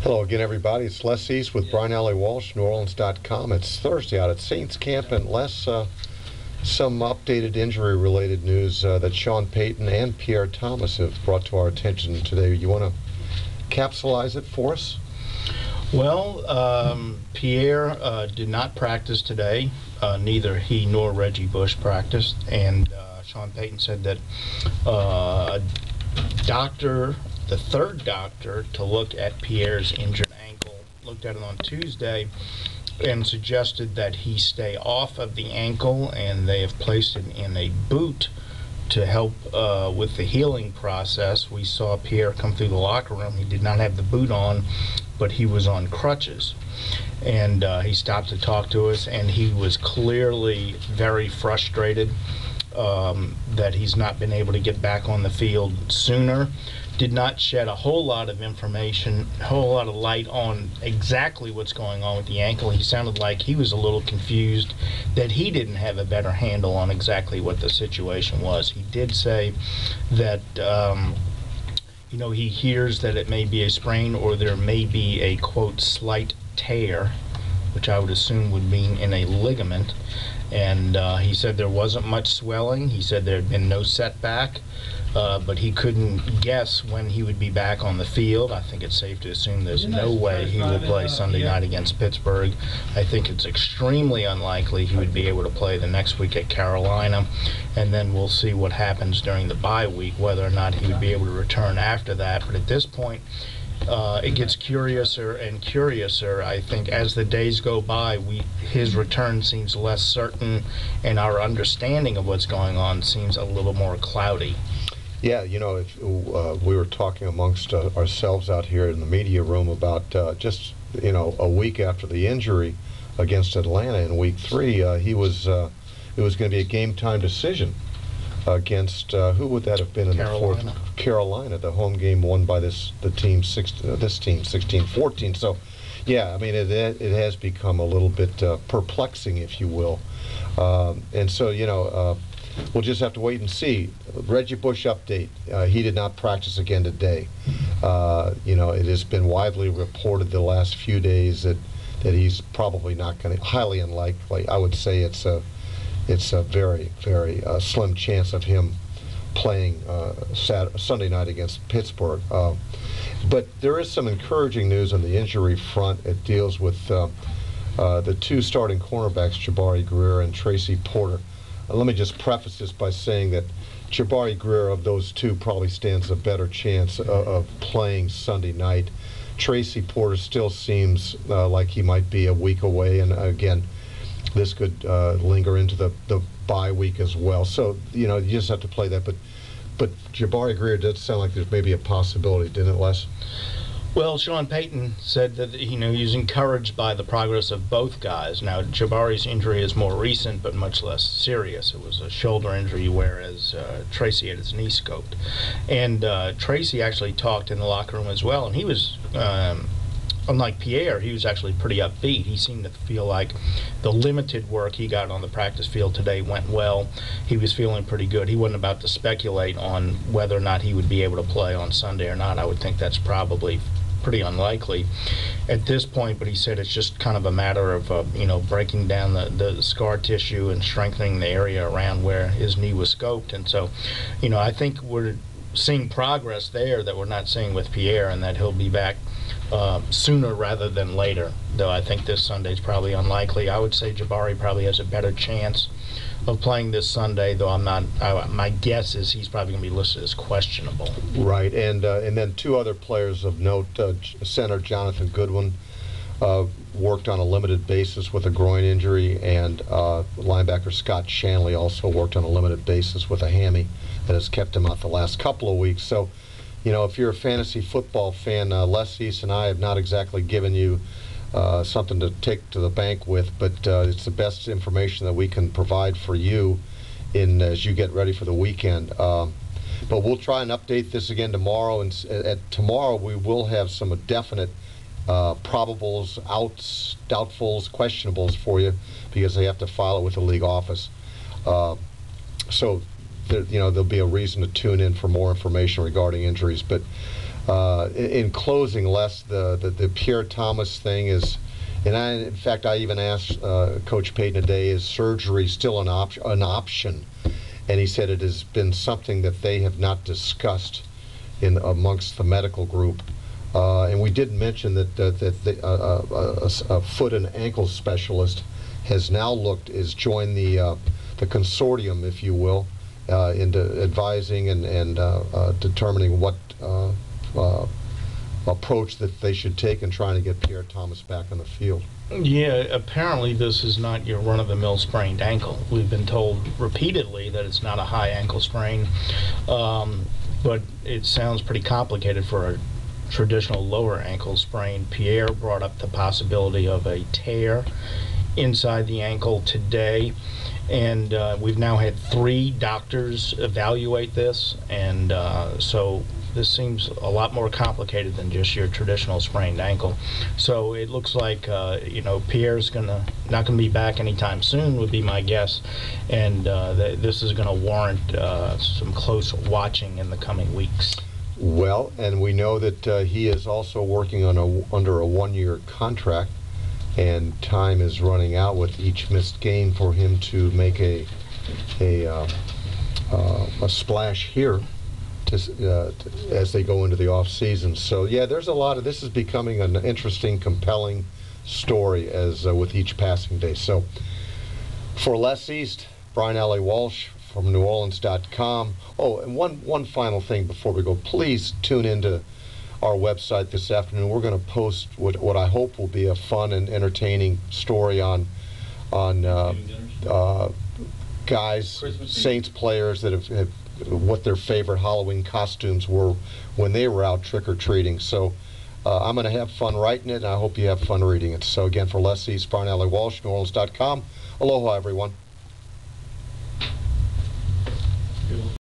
Hello again, everybody. It's Les East with Brian Allee-Walsh, NewOrleans.com. It's Thursday out at Saints Camp, and Les, some updated injury-related news that Sean Payton and Pierre Thomas have brought to our attention today. You want to capsulize it for us? Well, Pierre did not practice today. Neither he nor Reggie Bush practiced, and Sean Payton said that the third doctor to look at Pierre's injured ankle looked at it on Tuesday and suggested that he stay off of the ankle, and they have placed it in a boot to help with the healing process. We saw Pierre come through the locker room. He did not have the boot on, but he was on crutches. And he stopped to talk to us, and he was clearly very frustrated that he's not been able to get back on the field sooner. Did not shed a whole lot of information, a whole lot of light on exactly what's going on with the ankle. He sounded like he was a little confused, that he didn't have a better handle on exactly what the situation was. He did say that he hears that it may be a sprain or there may be a, quote, slight tear, which I would assume would mean in a ligament. And he said there wasn't much swelling. He said there had been no setback, but he couldn't guess when he would be back on the field. I think it's safe to assume there's no way he will play Sunday night against Pittsburgh. I think it's extremely unlikely he would be able to play the next week at Carolina, and then we'll see what happens during the bye week, whether or not he would be able to return after that. But at this point, it gets curiouser and curiouser. I think as the days go by, his return seems less certain, and our understanding of what's going on seems a little more cloudy. Yeah, if we were talking amongst ourselves out here in the media room about just a week after the injury against Atlanta in Week 3, it was going to be a game-time decision against who would that have been in Carolina. the fourth? Carolina, the home game won by this team 16-14. So, yeah, I mean it has become a little bit perplexing, if you will, and so we'll just have to wait and see. Reggie Bush update: he did not practice again today. It has been widely reported the last few days that he's probably not going to. Highly unlikely. I would say it's a very, very slim chance of him playing Sunday night against Pittsburgh. But there is some encouraging news on the injury front. It deals with the two starting cornerbacks, Jabari Greer and Tracy Porter. Let me just preface this by saying that Jabari Greer, of those two, probably stands a better chance of playing Sunday night. Tracy Porter still seems like he might be a week away, and again, this could linger into the bye week as well. So, you just have to play that. But Jabari Greer did sound like there's maybe a possibility, didn't it, Les? Well, Sean Payton said that he was encouraged by the progress of both guys. Now, Jabari's injury is more recent but much less serious. It was a shoulder injury, whereas Tracy had his knee scoped. And Tracy actually talked in the locker room as well, and he was unlike Pierre, he was actually pretty upbeat. He seemed to feel like the limited work he got on the practice field today went well. He was feeling pretty good. He wasn't about to speculate on whether or not he would be able to play on Sunday or not. I would think that's probably pretty unlikely at this point, but he said it's just kind of a matter of breaking down the scar tissue and strengthening the area around where his knee was scoped. And so, I think we're seeing progress there that we're not seeing with Pierre, and that he'll be back sooner rather than later, though I think this Sunday is probably unlikely. I would say Jabari probably has a better chance of playing this Sunday, though I'm not. My guess is he's probably going to be listed as questionable. Right, and then two other players of note: center Jonathan Goodwin worked on a limited basis with a groin injury, and linebacker Scott Shanley also worked on a limited basis with a hammy that has kept him out the last couple of weeks. So, if you're a fantasy football fan, Les East and I have not exactly given you something to take to the bank with, but it's the best information that we can provide for you as you get ready for the weekend. But we'll try and update this again tomorrow, and tomorrow we will have some definite probables, outs, doubtfuls, questionables for you, because they have to file it with the league office. So there'll be a reason to tune in for more information regarding injuries. But In closing, Les, the Pierre Thomas thing is, and in fact, I even asked Coach Payton today, is surgery still an option? And he said it has been something that they have not discussed amongst the medical group. And we did mention that a foot and ankle specialist has now is joined the consortium, if you will, into advising and determining what approach that they should take in trying to get Pierre Thomas back on the field. Yeah, apparently this is not your run-of-the-mill sprained ankle. We've been told repeatedly that it's not a high ankle sprain, but it sounds pretty complicated for a traditional lower ankle sprain. Pierre brought up the possibility of a tear inside the ankle today, and we've now had 3 doctors evaluate this, and so this seems a lot more complicated than just your traditional sprained ankle. So it looks like Pierre's not gonna be back anytime soon, would be my guess, and this is gonna warrant some close watching in the coming weeks. Well, and we know that he is also working on under a 1-year contract, and time is running out with each missed game for him to make a splash here as they go into the off season. So yeah, there's a lot of this is becoming an interesting, compelling story as with each passing day. So for Les East, Brian Allee-Walsh from NewOrleans.com. Oh, and one final thing before we go, please tune into our website this afternoon. We're going to post what I hope will be a fun and entertaining story on guys, Saints players that have what their favorite Halloween costumes were when they were out trick-or-treating. So I'm going to have fun writing it, and I hope you have fun reading it. So again, for Les East, Brian Allee-Walsh, NewOrleans.com. Aloha, everyone.